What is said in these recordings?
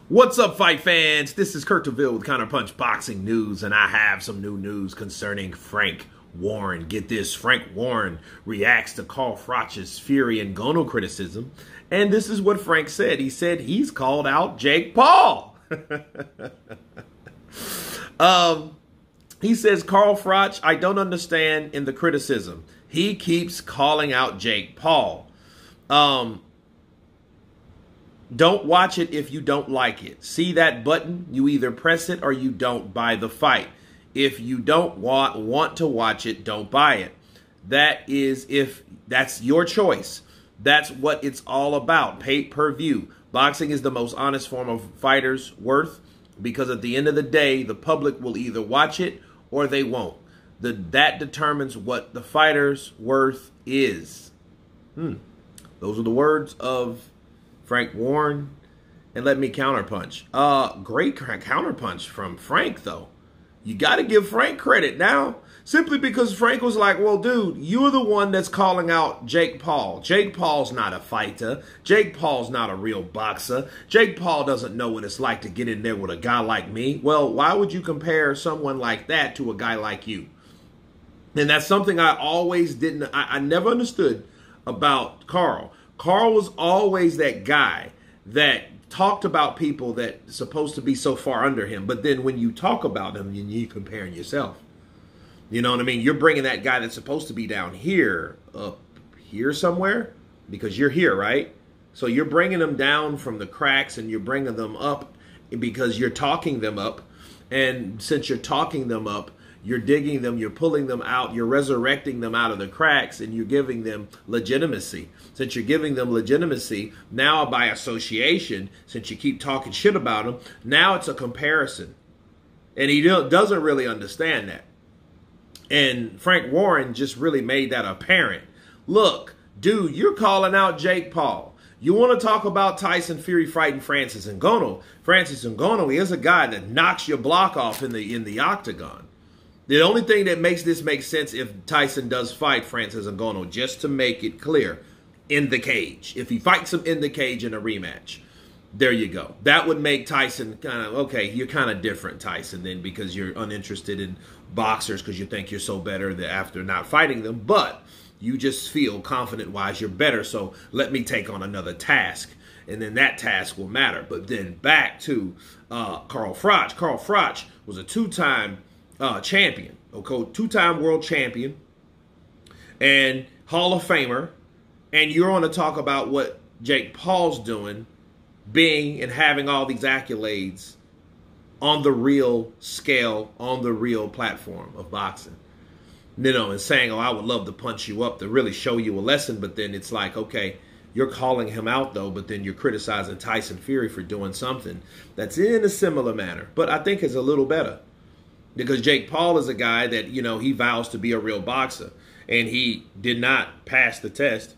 What's up, fight fans? This is Kurt DeVille with Counterpunch Boxing News, and I have some new news concerning Frank Warren. Get this, Frank Warren reacts to Froch's Fury and Ngannou criticism, and this is what Frank said. He said he's called out Jake Paul. He says, Froch, I don't understand in the criticism. He keeps calling out Jake Paul. Don't watch it if you don't like it. See that button? You either press it or you don't buy the fight. If you don't want to watch it, don't buy it. That's your choice. That's what it's all about. Pay-per-view. Boxing is the most honest form of fighters' worth because at the end of the day, the public will either watch it or they won't. That determines what the fighter's worth is. Those are the words of Frank Warren, and let me counterpunch. Great counterpunch from Frank, though. You got to give Frank credit now, simply because Frank was like, well, dude, you're the one that's calling out Jake Paul. Jake Paul's not a fighter. Jake Paul's not a real boxer. Jake Paul doesn't know what it's like to get in there with a guy like me. Well, why would you compare someone like that to a guy like you? And that's something I always didn't, I never understood about Carl. Carl was always that guy that talked about people that are supposed to be so far under him. But then when you talk about them, you're comparing yourself. You know what I mean? You're bringing that guy that's supposed to be down here up here somewhere because you're here, right? So you're bringing them down from the cracks and you're bringing them up because you're talking them up. And since you're talking them up, you're digging them, you're pulling them out, you're resurrecting them out of the cracks, and you're giving them legitimacy. Since you're giving them legitimacy, now by association, since you keep talking shit about them, now it's a comparison. And he doesn't really understand that. And Frank Warren just really made that apparent. Look, dude, you're calling out Jake Paul. You want to talk about Tyson Fury fighting Francis Ngannou. Francis Ngannou is a guy that knocks your block off in the octagon. The only thing that makes this make sense if Tyson does fight Francis Ngannou, just to make it clear, in the cage. If he fights him in the cage in a rematch, there you go. That would make Tyson kind of, okay, you're kind of different, Tyson, then, because you're uninterested in boxers because you think you're so better after not fighting them. But you just feel confident-wise you're better, so let me take on another task. And then that task will matter. But then back to Froch. Froch was a two-time champion, okay, two-time world champion and Hall of Famer, and you're on to talk about what Jake Paul's doing, being and having all these accolades on the real scale, on the real platform of boxing, you know, and saying, oh, I would love to punch you up to really show you a lesson, but then it's like, okay, you're calling him out, though, but then you're criticizing Tyson Fury for doing something that's in a similar manner, but I think is a little better. Because Jake Paul is a guy that, you know, he vows to be a real boxer. And he did not pass the test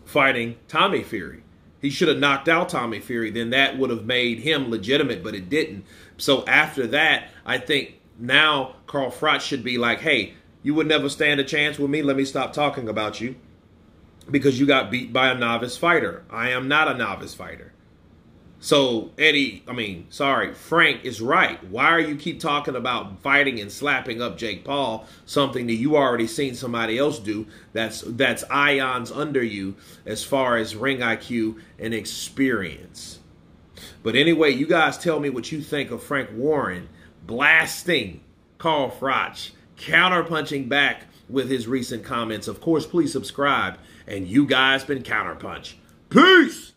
fighting Tommy Fury. He should have knocked out Tommy Fury. Then that would have made him legitimate, but it didn't. So after that, I think now Froch should be like, hey, you would never stand a chance with me. Let me stop talking about you. Because you got beat by a novice fighter. I am not a novice fighter. So, Frank is right. Why are you keep talking about fighting and slapping up Jake Paul, something that you already seen somebody else do that's ions under you as far as ring IQ and experience? But anyway, you guys tell me what you think of Frank Warren blasting Froch, counterpunching back with his recent comments. Of course, please subscribe. And you guys been Counterpunch. Peace!